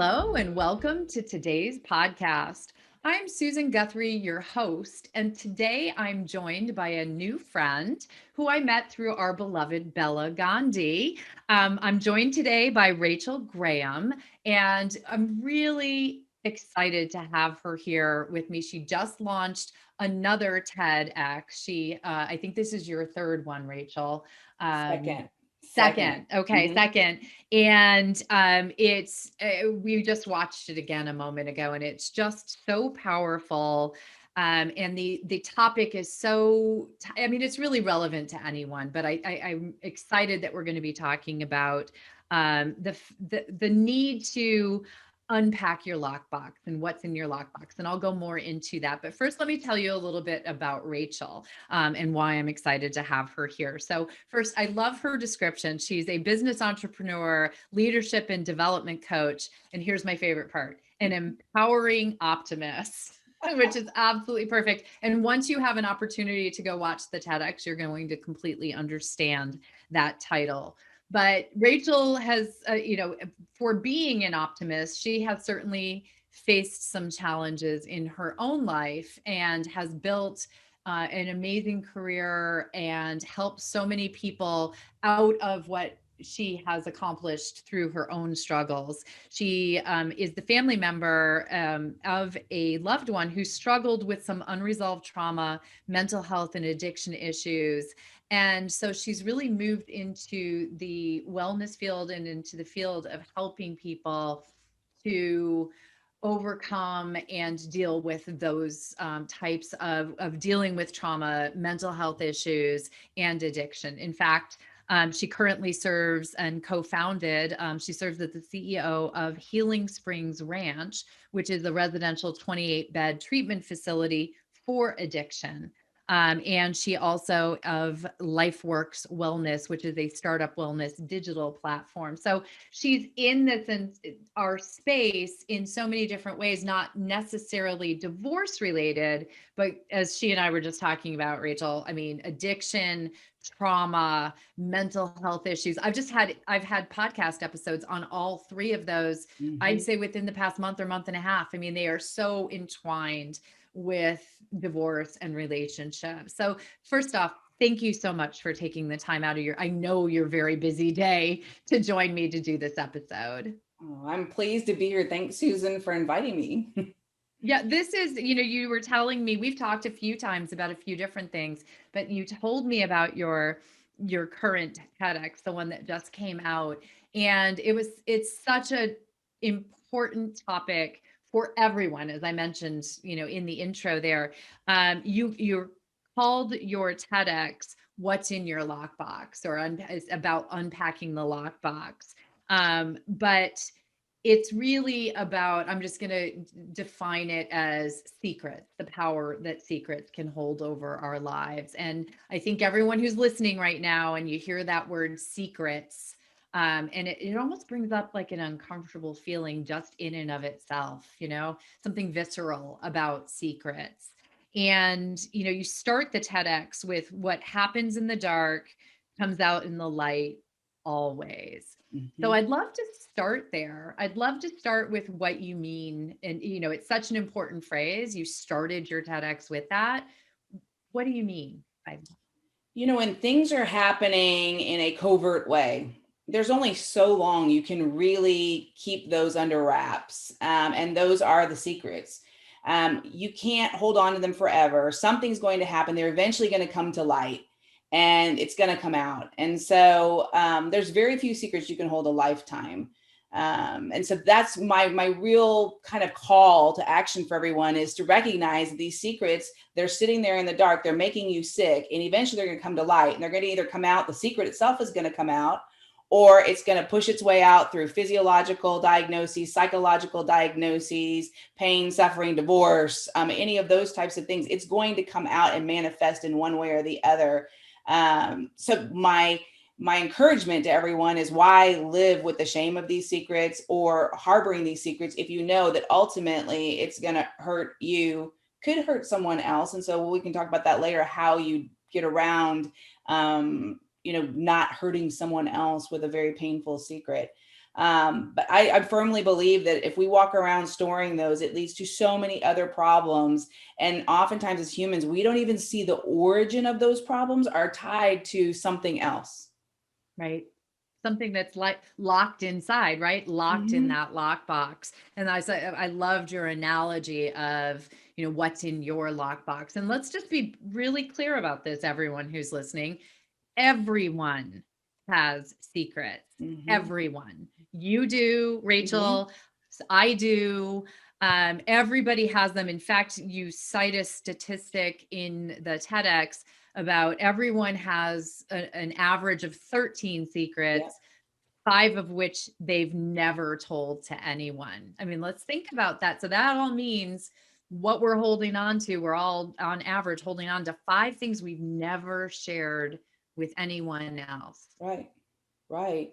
Hello, and welcome to today's podcast. I'm Susan Guthrie, your host, and today I'm joined by a new friend who I met through our beloved Bella Gandhi. I'm joined today by Rachel Graham, and I'm really excited to have her here with me. She just launched another TEDx. I think this is your third one, Rachel. Um, Second. Second. Second. Okay, hmm second. And it's we just watched it again a moment ago, and it's just so powerful. And the topic is I mean, it's really relevant to anyone, but I'm excited that we're going to be talking about the need to unpack your lockbox and what's in your lockbox. And I'll go more into that. But first, let me tell you a little bit about Rachel and why I'm excited to have her here. So, first, I love her description. She's a business entrepreneur, leadership and development coach. And here's my favorite part: an empowering optimist. Which is absolutely perfect. And once you have an opportunity to go watch the TEDx, you're going to completely understand that title. But Rachel has, for being an optimist, she has certainly faced some challenges in her own life and has built an amazing career and helped so many people out of what she has accomplished through her own struggles. She is the family member of a loved one who struggled with some unresolved trauma, mental health, and addiction issues. And so she's really moved into the wellness field and into the field of helping people to overcome and deal with those types of dealing with trauma, mental health issues, and addiction. In fact, she currently serves and co-founded, she serves as the CEO of Healing Springs Ranch, which is a residential 28-bed treatment facility for addiction. And she also of Lifeworks Wellness, which is a startup wellness digital platform. So she's in this in our space in so many different ways, not necessarily divorce related, but as she and I were just talking about, Rachel, I mean, addiction, trauma, mental health issues. I've had podcast episodes on all three of those. I'd hmm say within the past month or month and a half. I mean, they are so entwined with divorce and relationships. So first off, thank you so much for taking the time out of I know your very busy day to join me to do this episode. Oh, I'm pleased to be here. Thanks, Susan, for inviting me. Yeah, this is, you were telling me we've talked a few times about a few different things, but you told me about your current TEDx, the one that just came out, and it's such a important topic for everyone, as I mentioned, in the intro there. You're called your TEDx "What's in Your Lockbox," or it's about unpacking the lockbox. But it's really about, I'm just going to define it as secrets, the power that secrets can hold over our lives. And I think everyone who's listening right now, and you hear that word secrets, and it almost brings up like an uncomfortable feeling just in and of itself, something visceral about secrets. And, you start the TEDx with what happens in the dark comes out in the light always. So hmm I'd love to start there. I'd love to start with what you mean. And, it's such an important phrase. You started your TEDx with that. What do you mean by that? When things are happening in a covert way, there's only so long you can really keep those under wraps. And those are the secrets. You can't hold on to them forever. Something's going to happen. They're eventually going to come to light and it's going to come out. And so there's very few secrets you can hold a lifetime. And so that's my real kind of call to action for everyone, is to recognize these secrets. They're sitting there in the dark, they're making you sick, and eventually they're going to come to light, and they're going to either come out, the secret itself is going to come out, or it's going to push its way out through physiological diagnoses, psychological diagnoses, pain, suffering, divorce, any of those types of things. It's going to come out and manifest in one way or the other. So my encouragement to everyone is, why live with the shame of these secrets or harboring these secrets if you know that ultimately it's going to hurt you, could hurt someone else. And so we can talk about that later, how you get around not hurting someone else with a very painful secret. But I firmly believe that if we walk around storing those, it leads to so many other problems. And oftentimes as humans, we don't even see the origin of those problems are tied to something else. Right. Something that's like locked inside, right? Locked in Mhm. that lockbox. And I loved your analogy of, what's in your lockbox. And let's just be really clear about this, everyone who's listening. Everyone has secrets. Mhm. Everyone. You do, Mhm. Rachel. I do. Everybody has them. In fact, you cite a statistic in the TEDx about everyone has an average of 13 Yeah. secrets, five of which they've never told to anyone. I mean, let's think about that. So that all means what we're holding on to, we're all on average holding on to five things we've never shared with anyone else. Right. Right.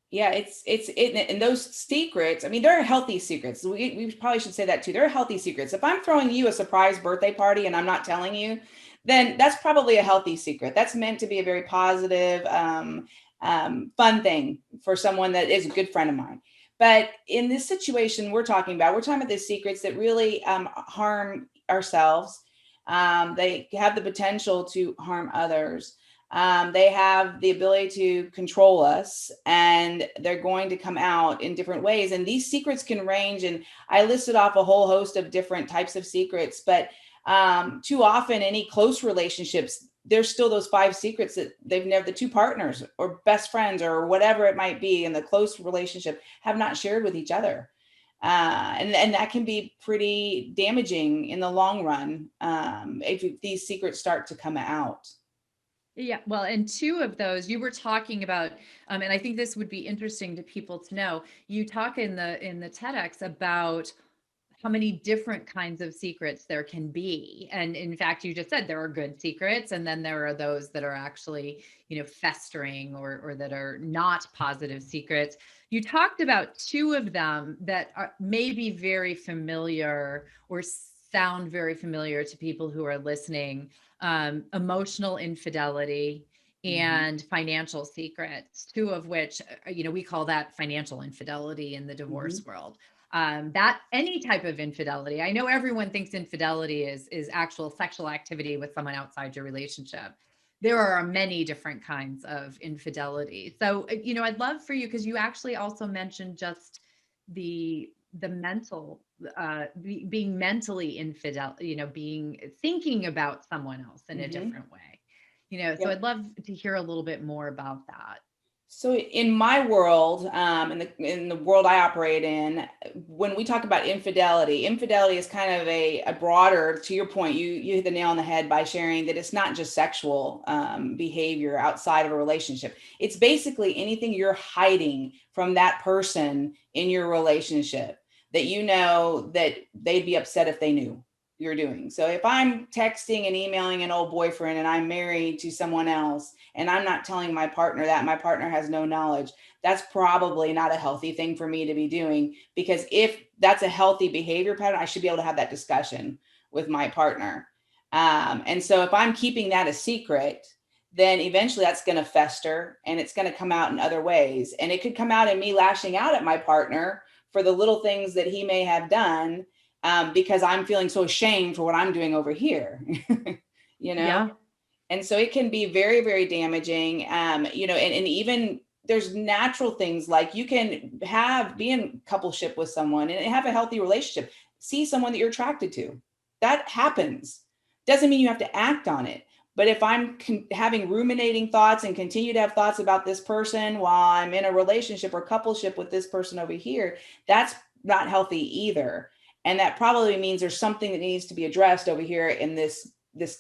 Yeah, and those secrets, I mean, there are healthy secrets. We probably should say that too. There are healthy secrets. If I'm throwing you a surprise birthday party and I'm not telling you, then that's probably a healthy secret. That's meant to be a very positive, fun thing for someone that is a good friend of mine. But in this situation we're talking about the secrets that really harm ourselves. They have the potential to harm others. They have the ability to control us, and they're going to come out in different ways. And these secrets can range. And I listed off a whole host of different types of secrets, but too often, any close relationships, there's still those five secrets that they've never, the two partners or best friends or whatever it might be in the close relationship have not shared with each other. And that can be pretty damaging in the long run if these secrets start to come out. Yeah, well, and two of those you were talking about, and I think this would be interesting to people to know. You talk in the TEDx about how many different kinds of secrets there can be. And in fact, you just said there are good secrets, and then there are those that are actually, festering or that are not positive secrets. You talked about two of them that may be very familiar or sound very familiar to people who are listening: emotional infidelity Mhm. and financial secrets, two of which, we call that financial infidelity in the Mhm. divorce world. That any type of infidelity. I know everyone thinks infidelity is actual sexual activity with someone outside your relationship. There are many different kinds of infidelity. So, I'd love for you, because you actually also mentioned just the mental, being mentally infidel, being thinking about someone else in a Mhm. different way. So Yep. I'd love to hear a little bit more about that. So in my world, in the world I operate in, when we talk about infidelity, infidelity is kind of a broader. To your point, you hit the nail on the head by sharing that it's not just sexual behavior outside of a relationship. It's basically anything you're hiding from that person in your relationship that you know that they'd be upset if they knew you're doing. So if I'm texting and emailing an old boyfriend and I'm married to someone else and I'm not telling my partner that, my partner has no knowledge, that's probably not a healthy thing for me to be doing, because if that's a healthy behavior pattern, I should be able to have that discussion with my partner. And so if I'm keeping that a secret, then eventually that's going to fester and it's going to come out in other ways. And it could come out in me lashing out at my partner for the little things that he may have done, because I'm feeling so ashamed for what I'm doing over here, you know? Yeah. And so it can be very, very damaging. And even there's natural things like you can be in coupleship with someone and have a healthy relationship, see someone that you're attracted to. That happens. Doesn't mean you have to act on it. But if I'm having ruminating thoughts and continue to have thoughts about this person while I'm in a relationship or coupleship with this person over here, that's not healthy either. And that probably means there's something that needs to be addressed over here in this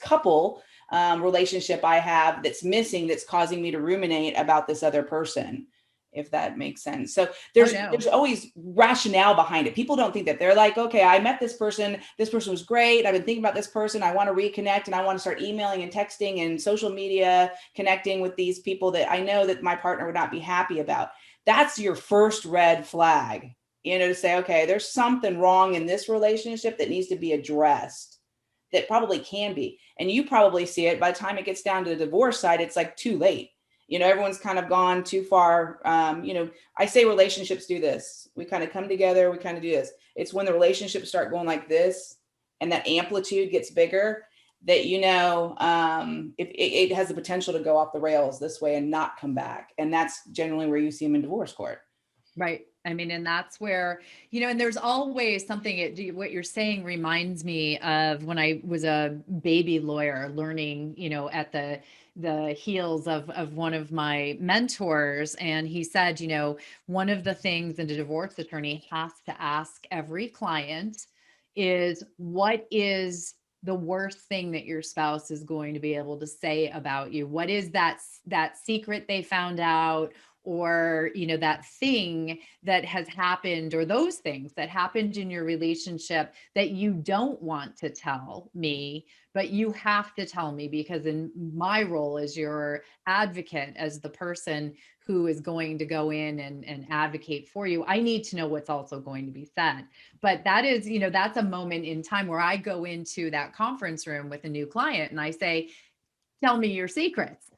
couple relationship I have that's missing, that's causing me to ruminate about this other person, if that makes sense. So Oh, there's no. always rationale behind it. People don't think that. They're like, okay, I met this person was great, I've been thinking about this person, I want to reconnect, and I want to start emailing and texting and social media connecting with these people that I know that my partner would not be happy about. That's your first red flag, to say, okay, there's something wrong in this relationship that needs to be addressed, that probably can be. And you probably see it by the time it gets down to the divorce side, it's like too late. Everyone's kind of gone too far. I say relationships do this. We kind of come together, we kind of do this. It's when the relationships start going like this and that amplitude gets bigger that, it has the potential to go off the rails this way and not come back. And that's generally where you see them in divorce court. Right. I mean, and that's where, and there's always something, what you're saying reminds me of when I was a baby lawyer learning, at the heels of one of my mentors. And he said, one of the things that a divorce attorney has to ask every client is, what is the worst thing that your spouse is going to be able to say about you? What is that secret they found out? Or that thing that has happened, or those things that happened in your relationship that you don't want to tell me, but you have to tell me, because in my role as your advocate, as the person who is going to go in and advocate for you, I need to know what's also going to be said. But that is, that's a moment in time where I go into that conference room with a new client and I say, tell me your secrets.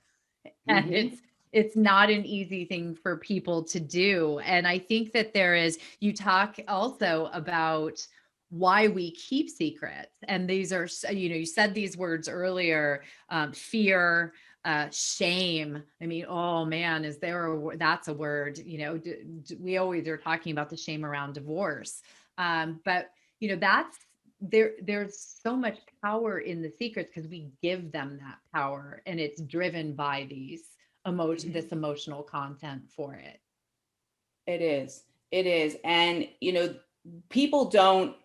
And Mm-hmm. it's not an easy thing for people to do. And I think that you talk also about why we keep secrets. And these are, you said these words earlier, fear, shame. I mean, oh man, that's a word, we always are talking about the shame around divorce. But there's so much power in the secrets because we give them that power, and it's driven by this emotional content for it. It is. It is. And, people don't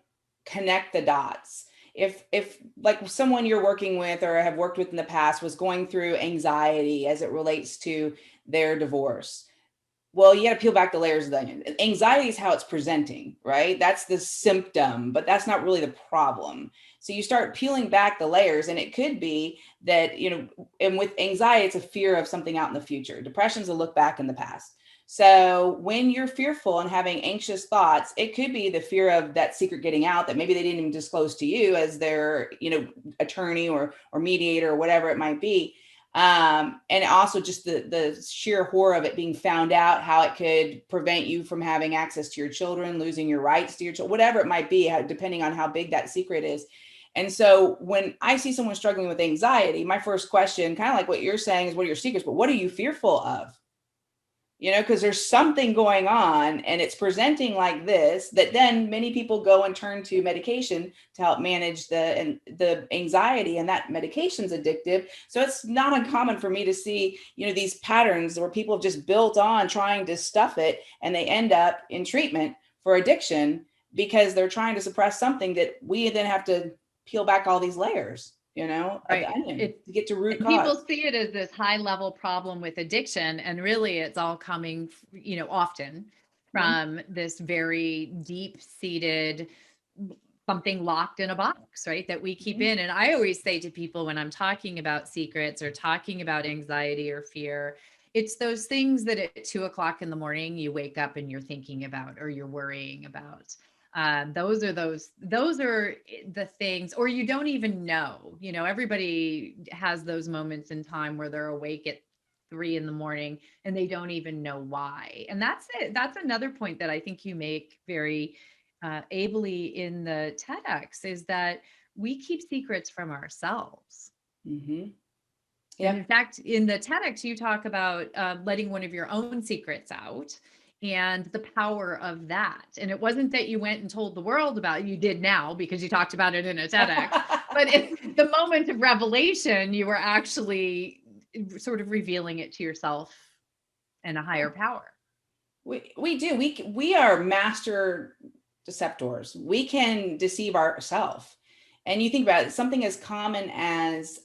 connect the dots. If like someone you're working with or have worked with in the past was going through anxiety as it relates to their divorce, well, you got to peel back the layers of the onion. Anxiety is how it's presenting, right? That's the symptom, but that's not really the problem. So you start peeling back the layers, and it could be that, and with anxiety, it's a fear of something out in the future. Depression's a look back in the past. So when you're fearful and having anxious thoughts, it could be the fear of that secret getting out that maybe they didn't even disclose to you as their, attorney or mediator or whatever it might be. And also just the sheer horror of it being found out, how it could prevent you from having access to your children, losing your rights to your children, whatever it might be, depending on how big that secret is. And so when I see someone struggling with anxiety, my first question, kind of like what you're saying, is what are your secrets, but what are you fearful of? Because there's something going on and it's presenting like this, that then many people go and turn to medication to help manage the anxiety, and that medication's addictive. So it's not uncommon for me to see, these patterns where people have just built on trying to stuff it, and they end up in treatment for addiction because they're trying to suppress something that we then have to peel back all these layers, of the Right. onion to get to root And cause. people see it as this high level problem with addiction. And really it's all coming, often Mhm. from this very deep seated something locked in a box, right? That we keep Mhm. in. And I always say to people when I'm talking about secrets or talking about anxiety or fear, it's those things that at 2 o'clock in the morning you wake up and you're thinking about or you're worrying about. Those are the things, or you don't even know. Everybody has those moments in time where they're awake at 3 in the morning and they don't even know why. And that's it. That's another point that I think you make very ably in the TEDx, is that we keep secrets from ourselves. Mhm. And in Yep. fact, in the TEDx, you talk about letting one of your own secrets out and the power of that. And it wasn't that you went and told the world about it. You did now because you talked about it in a TEDx. But in the moment of revelation, you were actually sort of revealing it to yourself and a higher power. We do. We are master deceptors. We can deceive ourselves. And you think about it, something as common as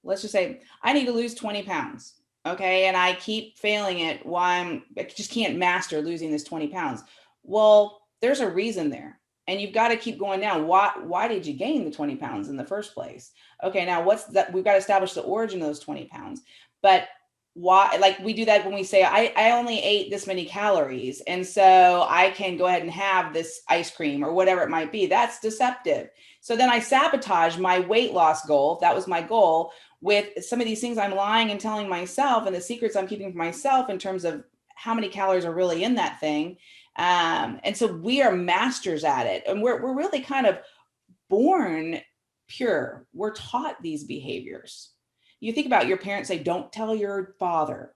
let's just say I need to lose 20 pounds. Okay. And I keep failing it. I just can't master losing this 20 pounds. Well, there's a reason there. And you've got to keep going down. Why did you gain the 20 pounds in the first place? Okay. Now what's that? We've got to establish the origin of those 20 pounds. But why, like we do that when we say, I only ate this many calories, and so I can go ahead and have this ice cream or whatever it might be. That's deceptive. So then I sabotage my weight loss goal. If that was my goal, with some of these things I'm lying and telling myself, and the secrets I'm keeping for myself in terms of how many calories are really in that thing. And so we are masters at it. And we're really kind of born pure. We're taught these behaviors. You think about your parents say, don't tell your father.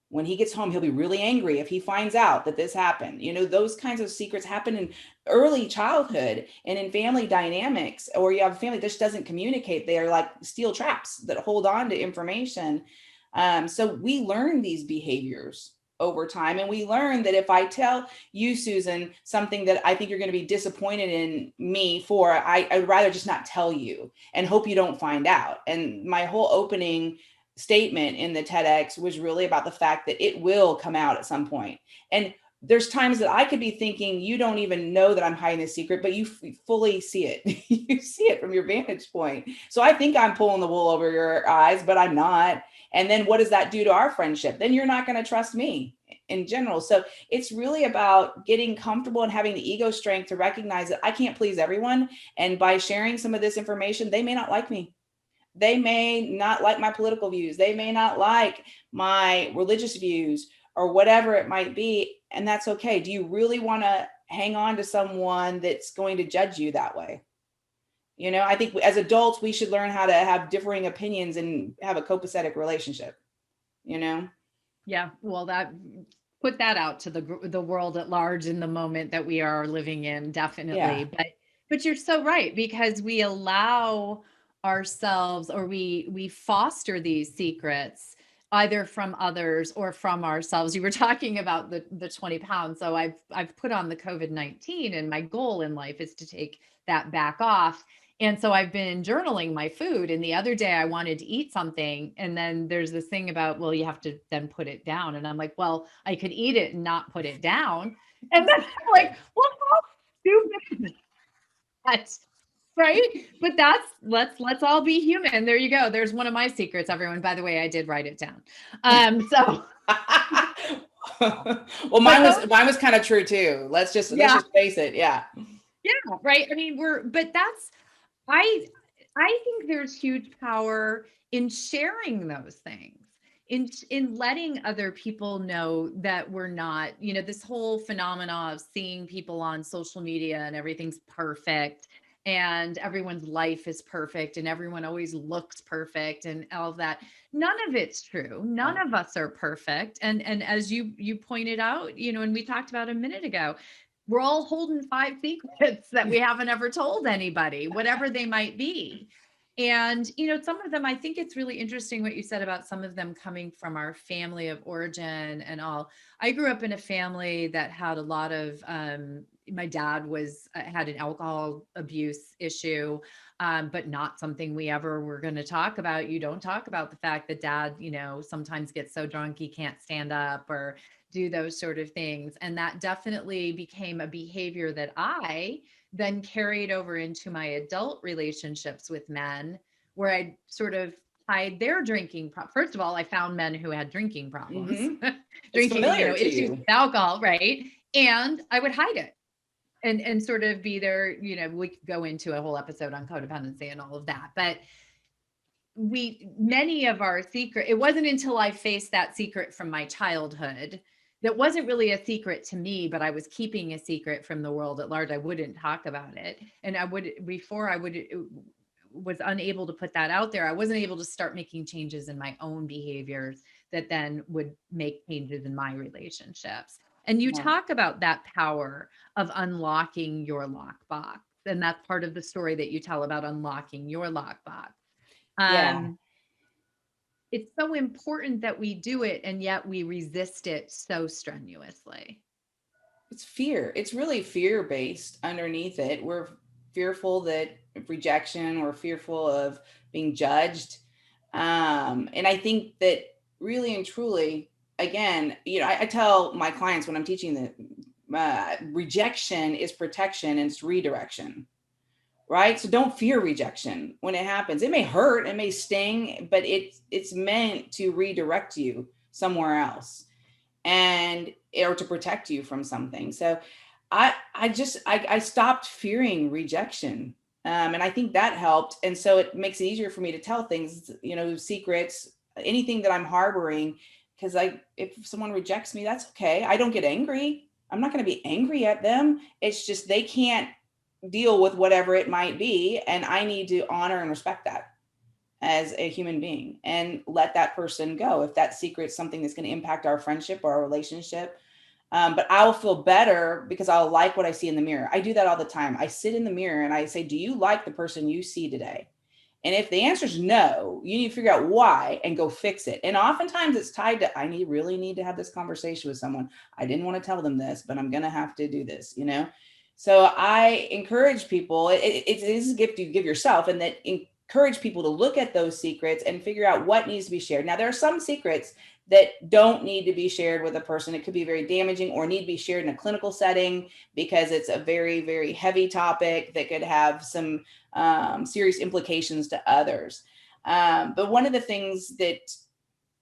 When he gets home, he'll be really angry if he finds out that this happened. You know, those kinds of secrets happen in early childhood and in family dynamics, or you have a family that just doesn't communicate. They are like steel traps that hold on to information. So we learn these behaviors over time. And we learn that if I tell you, Susan, something that I think you're going to be disappointed in me for, I'd rather just not tell you and hope you don't find out. And my whole opening statement in the TEDx was really about the fact that it will come out at some point. And there's times that I could be thinking, you don't even know that I'm hiding this secret, but you fully see it. You see it from your vantage point. So I think I'm pulling the wool over your eyes, but I'm not. And then what does that do to our friendship? Then you're not going to trust me in general. So it's really about getting comfortable and having the ego strength to recognize that I can't please everyone. And by sharing some of this information, they may not like me. They may not like my political views. They may not like my religious views or whatever it might be. And that's okay. Do you really want to hang on to someone that's going to judge you that way? You know, I think as adults, we should learn how to have differing opinions and have a copacetic relationship, you know? Yeah, well, that put that out to the world at large in the moment that we are living in, definitely. Yeah. But you're so right, because we allow ourselves, or we foster these secrets either from others or from ourselves. You were talking about the 20 pounds. So I've put on the COVID-19, and my goal in life is to take that back off. And so I've been journaling my food. And the other day I wanted to eat something. And then there's this thing about, well, you have to then put it down. And I'm like, well, I could eat it and not put it down. And then I'm like, well, how stupid is that? Right. But that's, let's all be human. There you go. There's one of my secrets, everyone. By the way, I did write it down. So Well, but those, mine was kind of true too. Let's yeah, just face it. Yeah. yeah, right. I mean, but that's, I I think there's huge power in sharing those things, in letting other people know that we're not, this whole phenomena of seeing people on social media and everything's perfect and everyone's life is perfect and everyone always looks perfect and all of that. None of it's true. None Right. of us are perfect. And as you pointed out, and we talked about a minute ago, we're all holding 5 secrets that we haven't ever told anybody, whatever they might be. And, some of them, I think it's really interesting what you said about some of them coming from our family of origin and all. I grew up in a family that had a lot of, my dad had an alcohol abuse issue, but not something we ever were going to talk about. You don't talk about the fact that dad, sometimes gets so drunk he can't stand up or do those sort of things. And that definitely became a behavior that I then carried over into my adult relationships with men, where I sort of hide their drinking. First of all, I found men who had drinking problems, Mm-hmm. It's drinking, familiar to issues you. with alcohol, right? And I would hide it and sort of be there. We could go into a whole episode on codependency and all of that, but many of our secret, it wasn't until I faced that secret from my childhood that wasn't really a secret to me, but I was keeping a secret from the world at large. I wouldn't talk about it. And before I was unable to put that out there, I wasn't able to start making changes in my own behaviors that then would make changes in my relationships. And you Yeah. talk about that power of unlocking your lockbox. And that's part of the story that you tell about unlocking your lockbox. Yeah. um, it's so important that we do it, and yet we resist it so strenuously. It's fear. It's really fear based underneath it. We're fearful that of rejection, we're fearful of being judged. And I think that really and truly, again, I tell my clients when I'm teaching that rejection is protection and it's redirection, right? So don't fear rejection when it happens. It may hurt, it may sting, but it's meant to redirect you somewhere else and or to protect you from something. So I stopped fearing rejection. And I think that helped. And so it makes it easier for me to tell things, secrets, anything that I'm harboring. Because if someone rejects me, that's okay. I don't get angry. I'm not going to be angry at them. It's just they can't deal with whatever it might be. And I need to honor and respect that as a human being and let that person go. If that secret is something that's going to impact our friendship or our relationship, but I'll feel better because I'll like what I see in the mirror. I do that all the time. I sit in the mirror and I say, do you like the person you see today? And if the answer is no, you need to figure out why and go fix it. And oftentimes it's tied to, really need to have this conversation with someone. I didn't want to tell them this, but I'm going to have to do this. So I encourage people, it is a gift you give yourself, and that encourage people to look at those secrets and figure out what needs to be shared. Now, there are some secrets that don't need to be shared with a person. It could be very damaging or need to be shared in a clinical setting because it's a very, very heavy topic that could have some serious implications to others. But one of the things that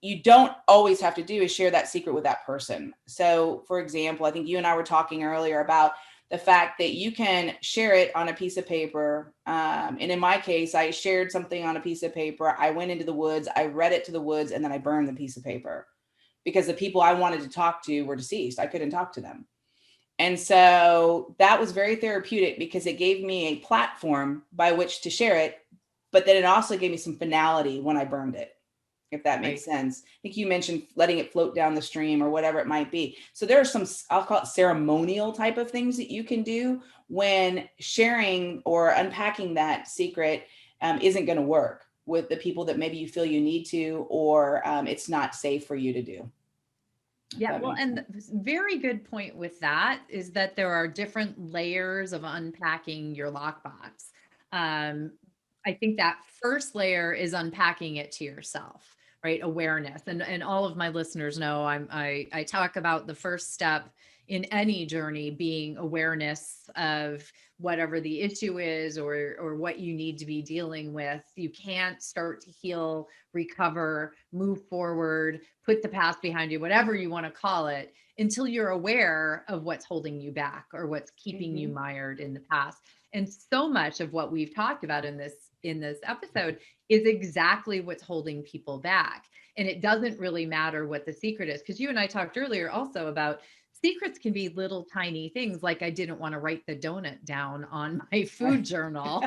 you don't always have to do is share that secret with that person. So, for example, I think you and I were talking earlier about the fact that you can share it on a piece of paper. And in my case, I shared something on a piece of paper. I went into the woods, I read it to the woods, and then I burned the piece of paper because the people I wanted to talk to were deceased. I couldn't talk to them. And so that was very therapeutic because it gave me a platform by which to share it, but then it also gave me some finality when I burned it, if that makes Right. sense. I think you mentioned letting it float down the stream or whatever it might be. So there are some, I'll call it ceremonial type of things that you can do when sharing or unpacking that secret isn't going to work with the people that maybe you feel you need to, or it's not safe for you to do. If Yeah, that well, makes and sense. very good point with that is that there are different layers of unpacking your lockbox. Um, I think that first layer is unpacking it to yourself, right? Awareness. And all of my listeners know I talk about the first step in any journey being awareness of whatever the issue is or what you need to be dealing with. You can't start to heal, recover, move forward, put the past behind you, whatever you want to call it, until you're aware of what's holding you back or what's keeping you Mm-hmm. mired in the past. And so much of what we've talked about in this episode is exactly what's holding people back. And it doesn't really matter what the secret is, because you and I talked earlier also about secrets can be little tiny things like I didn't want to write the donut down on my food Right. journal,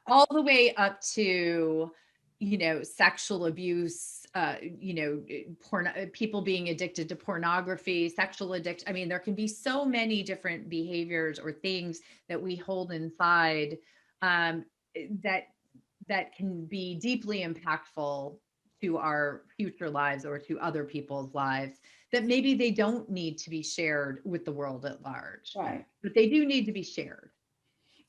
all the way up to sexual abuse, people being addicted to pornography, sexual addiction. I mean, there can be so many different behaviors or things that we hold inside, um, that can be deeply impactful to our future lives or to other people's lives, that maybe they don't need to be shared with the world at large, Right. but they do need to be shared.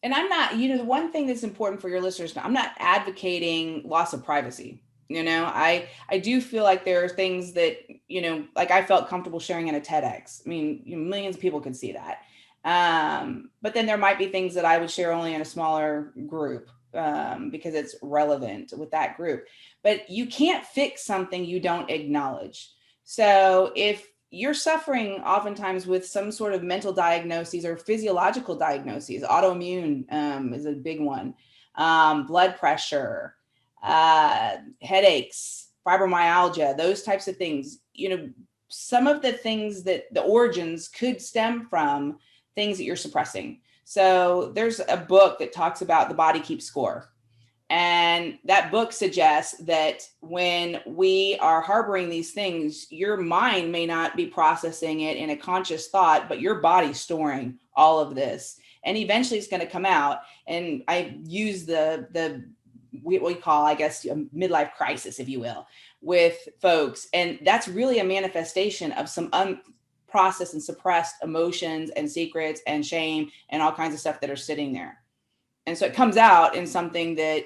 And I'm not, the one thing that's important for your listeners, I'm not advocating loss of privacy. I do feel like there are things that, like I felt comfortable sharing in a TEDx. I mean, millions of people could see that. But then there might be things that I would share only in a smaller group because it's relevant with that group. But you can't fix something you don't acknowledge. So if you're suffering oftentimes with some sort of mental diagnoses or physiological diagnoses, autoimmune is a big one, blood pressure, headaches, fibromyalgia, those types of things. Some of the things that the origins could stem from things that you're suppressing. So there's a book that talks about the body keeps score. And that book suggests that when we are harboring these things, your mind may not be processing it in a conscious thought, but your body's storing all of this. And eventually it's going to come out. And I use the what we call, I guess, a midlife crisis, if you will, with folks. And that's really a manifestation of some unprocessed and suppressed emotions and secrets and shame and all kinds of stuff that are sitting there. And so it comes out in something that,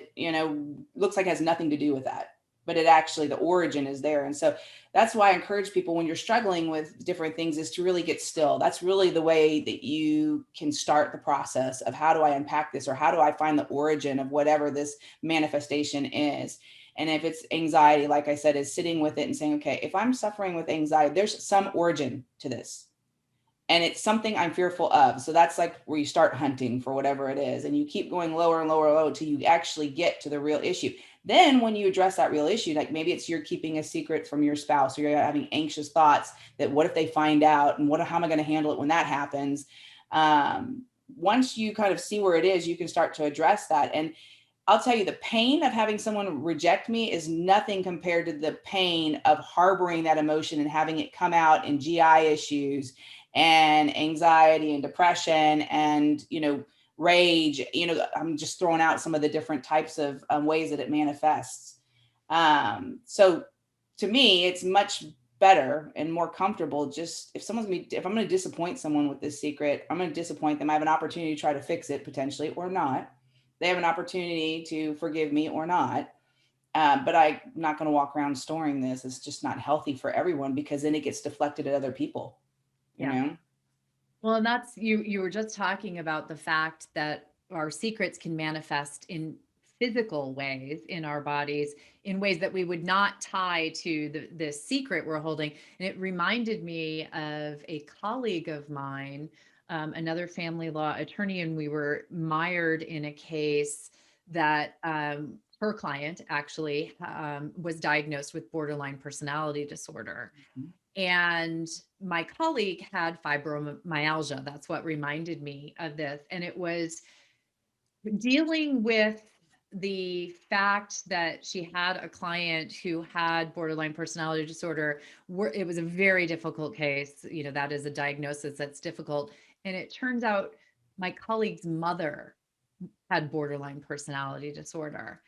looks like has nothing to do with that, but it actually, the origin is there. And so that's why I encourage people when you're struggling with different things is to really get still. That's really the way that you can start the process of how do I unpack this, or how do I find the origin of whatever this manifestation is. And if it's anxiety, like I said, is sitting with it and saying, okay, if I'm suffering with anxiety, there's some origin to this. and it's something I'm fearful of. So that's like where you start hunting for whatever it is, and you keep going lower and lower and lower till you actually get to the real issue. Then when you address that real issue, like maybe it's you're keeping a secret from your spouse, or you're having anxious thoughts that what if they find out, and how am I going to handle it when that happens? Once you kind of see where it is, you can start to address that. And I'll tell you, the pain of having someone reject me is nothing compared to the pain of harboring that emotion and having it come out in GI issues and anxiety and depression and, rage. I'm just throwing out some of the different types of ways that it manifests. So to me, it's much better and more comfortable. Just if I'm going to disappoint someone with this secret, I'm going to disappoint them. I have an opportunity to try to fix it potentially, or not. They have an opportunity to forgive me or not. But I'm not going to walk around storing this. It's just not healthy for everyone, because then it gets deflected at other people, Yeah. Well, and that's you were just talking about the fact that our secrets can manifest in physical ways in our bodies, in ways that we would not tie to the secret we're holding. And it reminded me of a colleague of mine, another family law attorney, and we were mired in a case that her client actually was diagnosed with borderline personality disorder. Mm-hmm. And my colleague had fibromyalgia. That's what reminded me of this. And it was dealing with the fact that she had a client who had borderline personality disorder. It was a very difficult case. That is a diagnosis that's difficult. And it turns out my colleague's mother had borderline personality disorder.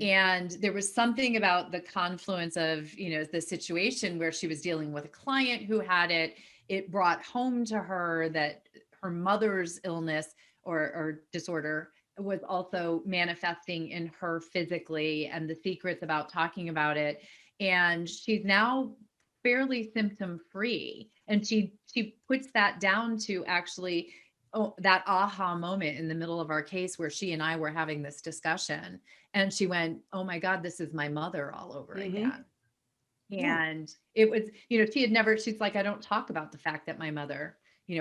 And there was something about the confluence of, the situation where she was dealing with a client who had it. It brought home to her that her mother's illness or disorder was also manifesting in her physically, and the secrets about talking about it. And she's now fairly symptom free. And she puts that down to actually, that aha moment in the middle of our case where she and I were having this discussion, and she went, "Oh my God, this is my mother all over Mm-hmm. again." Yeah. And it was, she's like, "I don't talk about the fact that my mother,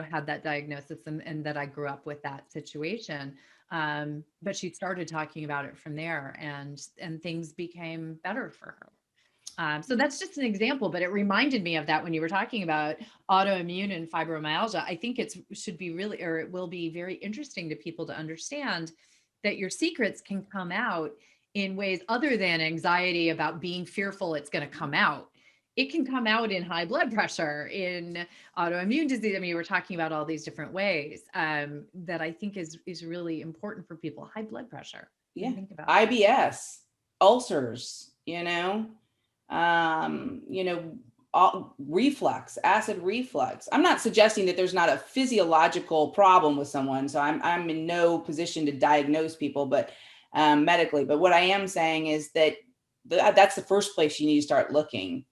had that diagnosis, and that I grew up with that situation." But she started talking about it from there, and things became better for her. So that's just an example, but it reminded me of that when you were talking about autoimmune and fibromyalgia. I think it will be very interesting to people to understand that your secrets can come out in ways other than anxiety about being fearful it's going to come out. It can come out in high blood pressure, in autoimmune disease. I mean, we're talking about all these different ways that I think is really important for people. High blood pressure. Yeah. Think about that. IBS, ulcers, you know, reflux, acid reflux. I'm not suggesting that there's not a physiological problem with someone. So I'm in no position to diagnose people, but medically. But what I am saying is that that's the first place you need to start looking.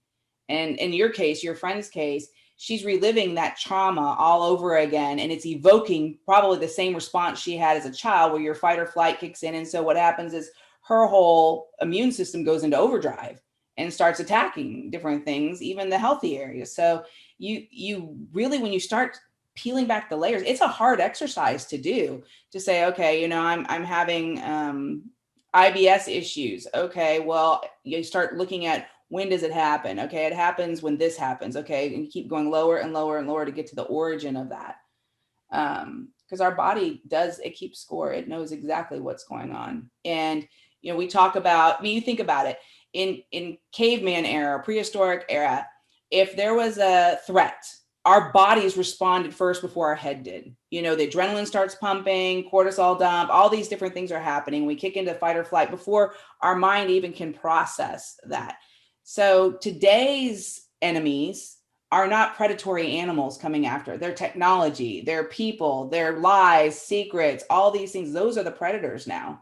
And in your case, your friend's case, she's reliving that trauma all over again. And it's evoking probably the same response she had as a child, where your fight or flight kicks in. And so what happens is her whole immune system goes into overdrive and starts attacking different things, even the healthy areas. So you really, when you start peeling back the layers, it's a hard exercise to do, to say, okay, I'm having IBS issues. Okay, well, you start looking at, when does it happen? Okay, it happens when this happens. Okay, and you keep going lower and lower and lower to get to the origin of that. Because our body it keeps score. It knows exactly what's going on. And we talk about, you think about it, in caveman era, prehistoric era, if there was a threat, our bodies responded first before our head did. The adrenaline starts pumping, cortisol dump, all these different things are happening. We kick into fight or flight before our mind even can process that. So today's enemies are not predatory animals coming after. They're technology, they're people, they're lies, secrets, all these things. Those are the predators now.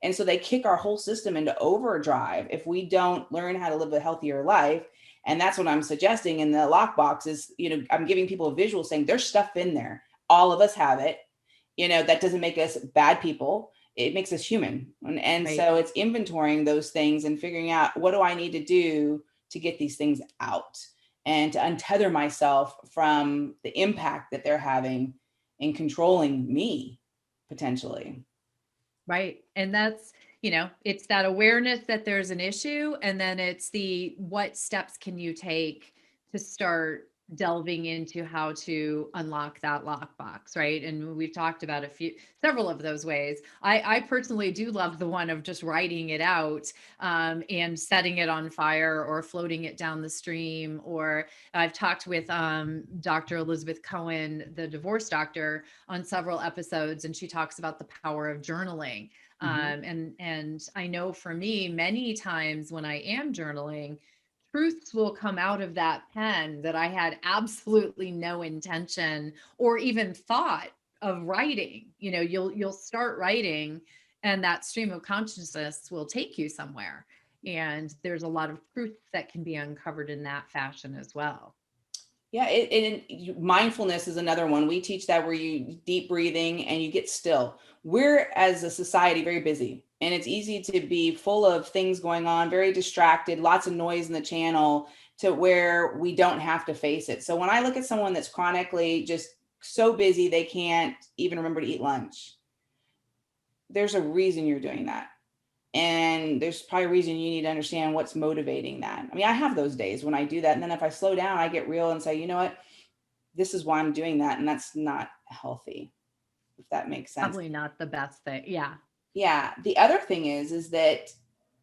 And so they kick our whole system into overdrive if we don't learn how to live a healthier life. And that's what I'm suggesting in the lockbox is, I'm giving people a visual saying there's stuff in there. All of us have it. That doesn't make us bad people. It makes us human. And Right. So it's inventorying those things and figuring out, what do I need to do to get these things out? and to untether myself from the impact that they're having in controlling me potentially. Right. And that's, it's that awareness that there's an issue. And then it's what steps can you take to start delving into how to unlock that lockbox, right? And we've talked about several of those ways. I personally do love the one of just writing it out, and setting it on fire or floating it down the stream. Or I've talked with Dr. Elizabeth Cohen, the divorce doctor, on several episodes, and she talks about the power of journaling. Mm-hmm. And I know for me, many times when I am journaling, truths will come out of that pen that I had absolutely no intention or even thought of writing. You'll start writing, and that stream of consciousness will take you somewhere. And there's a lot of truth that can be uncovered in that fashion as well. Yeah, mindfulness is another one. We teach that where you deep breathing and you get still. We're as a society very busy, and it's easy to be full of things going on, very distracted, lots of noise in the channel to where we don't have to face it. So when I look at someone that's chronically just so busy they can't even remember to eat lunch, there's a reason you're doing that. And there's probably a reason you need to understand what's motivating that. I mean, I have those days when I do that. And then if I slow down, I get real and say, you know what? This is why I'm doing that. And that's not healthy, if that makes sense. Probably not the best thing. Yeah. Yeah. The other thing is that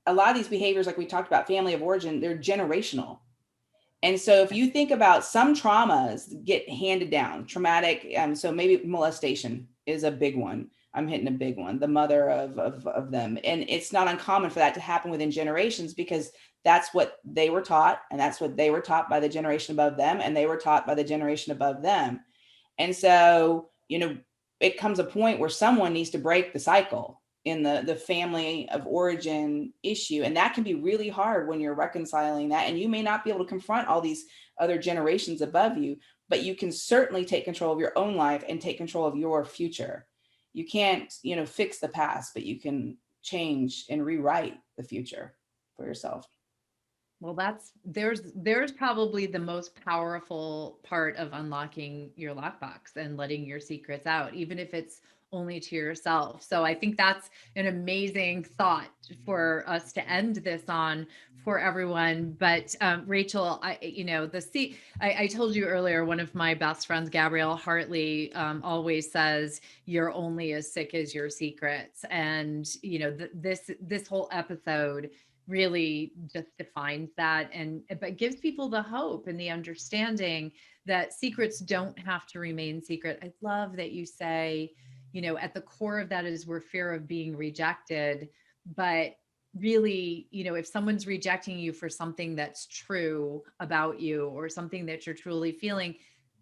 a lot of these behaviors, like we talked about, family of origin, they're generational. And so if you think about some traumas get handed down, traumatic, so maybe molestation is a big one. I'm hitting a big one, the mother of them. And it's not uncommon for that to happen within generations because that's what they were taught. And that's what they were taught by the generation above them. And they were taught by the generation above them. And so, it comes a point where someone needs to break the cycle in the family of origin issue. And that can be really hard when you're reconciling that. And you may not be able to confront all these other generations above you, but you can certainly take control of your own life and take control of your future. You can't, fix the past, but you can change and rewrite the future for yourself. Well, there's probably the most powerful part of unlocking your lockbox and letting your secrets out, even if it's only to yourself. So I think that's an amazing thought for us to end this on for everyone. But Rachel, I told you earlier, one of my best friends, Gabrielle Hartley, always says, "You're only as sick as your secrets." And this whole episode really just defines that, and but gives people the hope and the understanding that secrets don't have to remain secret. I love that you say, at the core of that is we're fear of being rejected. But really, if someone's rejecting you for something that's true about you or something that you're truly feeling,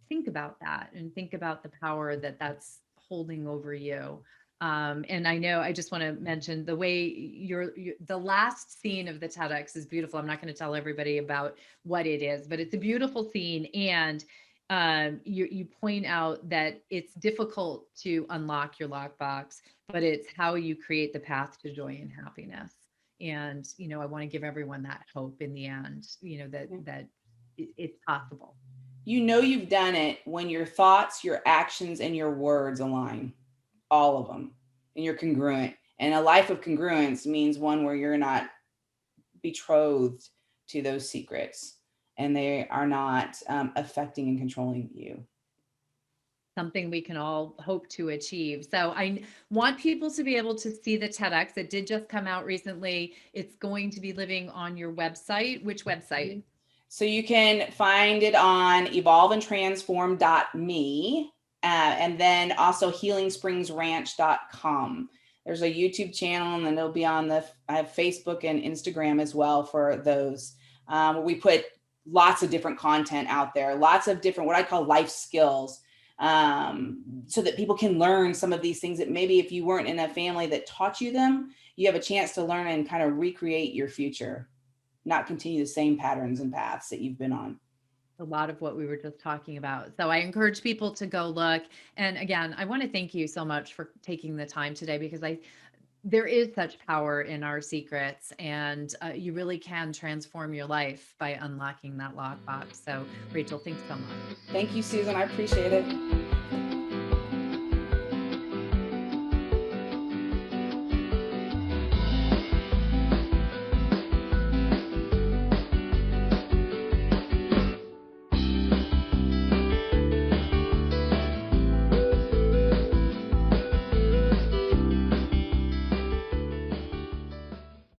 think about that and think about the power that that's holding over you. And I know I just want to mention the way the last scene of the TEDx is beautiful. I'm not going to tell everybody about what it is, but it's a beautiful scene. And you point out that it's difficult to unlock your lockbox, but it's how you create the path to joy and happiness. And I want to give everyone that hope in the end. That it's possible. You've done it when your thoughts, your actions, and your words align, all of them, and you're congruent. And a life of congruence means one where you're not betrothed to those secrets and they are not affecting and controlling you. Something we can all hope to achieve. So I want people to be able to see the TEDx. It did just come out recently. It's going to be living on your website. Which website? So you can find it on evolveandtransform.me, and then also healingspringsranch.com. There's a YouTube channel, and then it'll be on I have Facebook and Instagram as well for those. We put lots of different content out there, lots of different, what I call life skills, so that people can learn some of these things that maybe if you weren't in a family that taught you them, you have a chance to learn and kind of recreate your future, not continue the same patterns and paths that you've been on. A lot of what we were just talking about. So I encourage people to go look. And again, I want to thank you so much for taking the time today, because there is such power in our secrets, and you really can transform your life by unlocking that lockbox. So, Rachel, thanks so much. Thank you, Susan. I appreciate it.